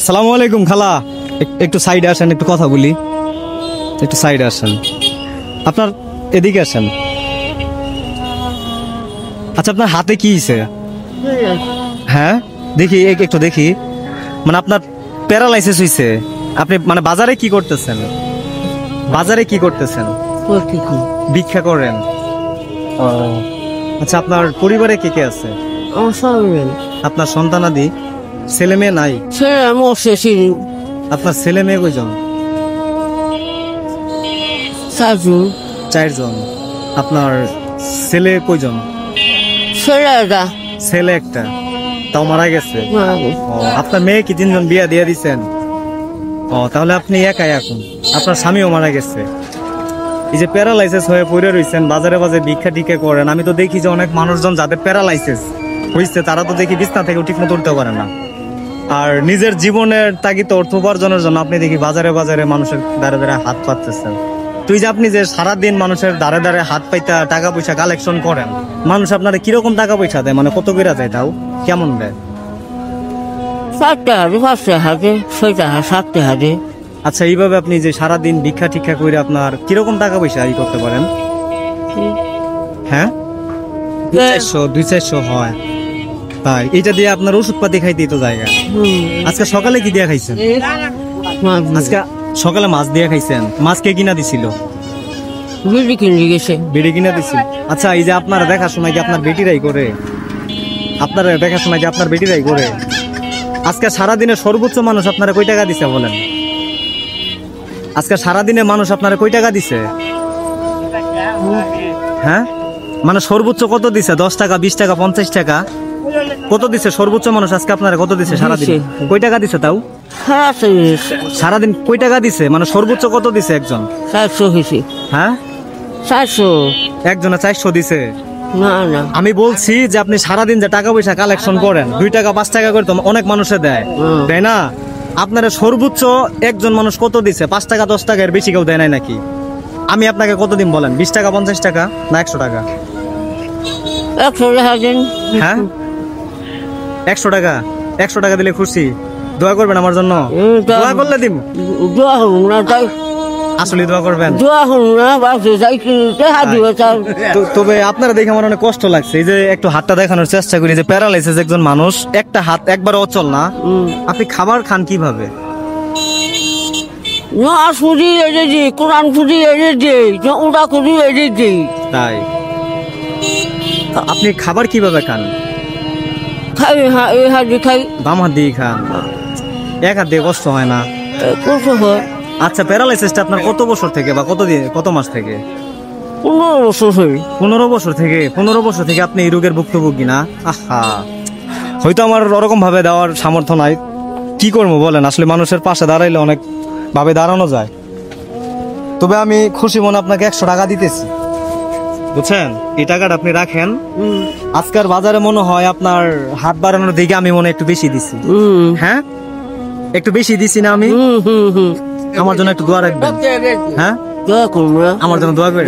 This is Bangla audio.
সালামু আলাইকুম খালা, একটু সাইডে আসেন, একটু কথা বলি। একটু সাইডে আসেন, আপনার এদিকে আসেন। আচ্ছা, আপনার হাতে কি হয়েছে? হ্যাঁ দেখি, একটু দেখি। মানে আপনার প্যারালাইসিস হয়েছে। আপনি মানে বাজারে কি করতেছেন? বাজারে কি করতেছেন? ভিক্ষা করেন? ও আচ্ছা, আপনার পরিবারে কে কে আছে? আপনার সন্তানাদি ছেলে মেয়ে নাই? আপনার ছেলে মেয়ে কয়জন? 4 জন। আপনার ছেলে কয়জন? ছেলে একটা, তাও মারা গেছে। ও, আপনার মেয়ে কি 3 জন বিয়া দিয়ে দিচ্ছেন? ও, তাহলে আপনি একাই এখন, আপনার স্বামীও মারা গেছে। এই যে প্যারালাইসিস হয়ে পড়ে রয়েছেন, বাজারে বাজারে ভিক্ষা টিক্ষা করেন। আমি তো দেখি যে অনেক মানুষজন যাদের প্যারালাইসিস হয়েছে তারা তো দেখি বিছনা থেকে ঠিক মতো উঠতে পারে না। আর নিজের জীবনের তাগিদে অর্থ উপার্জনের জন্য আপনি দেখি বাজারে বাজারে মানুষের দ্বারে দ্বারে হাত পাততেছেন। তুই যে আপনি যে সারাদিন মানুষের দ্বারে দ্বারে হাত পাইতা টাকা পয়সা কালেকশন করেন, মানুষ আপনারা কিরকম টাকা পয়সা দেয়? মানে কত করে দেয়, তাও কেমন দেয়? 4 টাকা, 5 টাকা, 6 টাকা, 7 টাকা। আচ্ছা, এইভাবে আপনি যে সারাদিন ভিক্ষা টিক্ষা করে আপনার কিরকম টাকা পয়সা ই করতে পারেন? হ্যাঁ, 200-400 হয়। তাই এটা দিয়ে আপনার ওষুধপাতি খাইতেই তো জায়গা। আজকে সকালে কি দিয়ে খাইছেন? আজকে সকালে মাছ দিয়ে খাইছেন। মাছ কে কিনা দিছিল? বেড়ে কিনা দিছিল। আচ্ছা, এই যে আপনারা দেখাশোনা কি আপনার বেটিরাই করে? আপনারা দেখাশোনা কি আপনার বেটিরাই করে? আজকে সারাদিনে সর্বোচ্চ মানুষ আপনারা কয় টাকা দিছে বলেন? আজকে সারাদিনে মানুষ আপনারা কয় টাকা দিছে? হ্যাঁ, মানে সর্বোচ্চ কত দিছে? 10 টাকা, 20 টাকা, 50 টাকা কত দিছে সর্বোচ্চ মানুষ? আজকে আপনারা কত দিছে সারাদিন? কয় টাকা দিছে তাও? সারাদিন কয় টাকা দিছে? মানে সর্বোচ্চ কত দিছে একজন? 400 হয়েছে। হ্যাঁ, 400। একজনে 400 দিছে। না না, আমি বলছি যে আপনি সারাদিন যে টাকা পয়সা কালেকশন করেন, 2 টাকা 5 টাকা করে তো অনেক মানুষে দেয়, তাই না? আপনারা সর্বোচ্চ একজন মানুষ কত দিছে? 5 টাকা 10 টাকা, এর বেশি কেউ দেয় নাই নাকি? আমি আপনাকে কত দিন বলেন? 20 টাকা, 50 টাকা না 100 টাকা? 100 টাকা দিন। হ্যাঁ, 100 টাকা। 100 টাকা দিলে খুশি? দোয়া করবেন আমার জন্য? দোয়া করলে দিম। দোয়া হল না, তাই আসলে দোয়া করবেন? দোয়া হল না, বাসে যাই টাকা দিবে। তবে আপনারা দেখে আমার অনেক কষ্ট লাগছে। এই যে একটু হাতটা দেখানোর চেষ্টা করি, যে প্যারালাইসিস একজন মানুষ, একটা হাত একবার অচল না। আপনি খাবার খান কিভাবে? নামাজ পড়ি এড়ে দিই, কোরআন পড়ি এড়ে দিই, ওটা করি এড়ে দিই। তাই আপনি খাবার কিভাবে খান? খাই, হ্যাঁ, এই হাত দিয়ে খাই। বাম হাত দিয়ে খান? এক হাত দিয়ে কষ্ট হয় না? কত হয়? আচ্ছা, প্যারালাইসিসটা আপনার কত বছর থেকে বা কত মাস থেকে? 15 বছর হয়। 15 বছর থেকে? 15 বছর থেকে আপনি এই রোগের ভুক্তভোগী না? আহা, হয়তো আমার ওরকম ভাবে দেওয়ার সামর্থ্য নাই। কি করবো বলেন? আসলে মানুষের পাশে দাঁড়াইলে অনেক ভাবে দাঁড়ানো যায়। তবে আমি খুশি মনে আপনাকে 100 টাকা দিতেছি, বুঝছেন? এই টাকাটা আপনি রাখেন। আজকের বাজারে মনে হয় আপনার হাত বাড়ানোর দিকে আমি মনে একটু বেশি দিছি। হ্যাঁ, একটু বেশি দিছি না আমি? আমার জন্য একটু দোয়া রাখবেন। হ্যাঁ, দোয়া করবো, আমার জন্য দোয়া করবেন।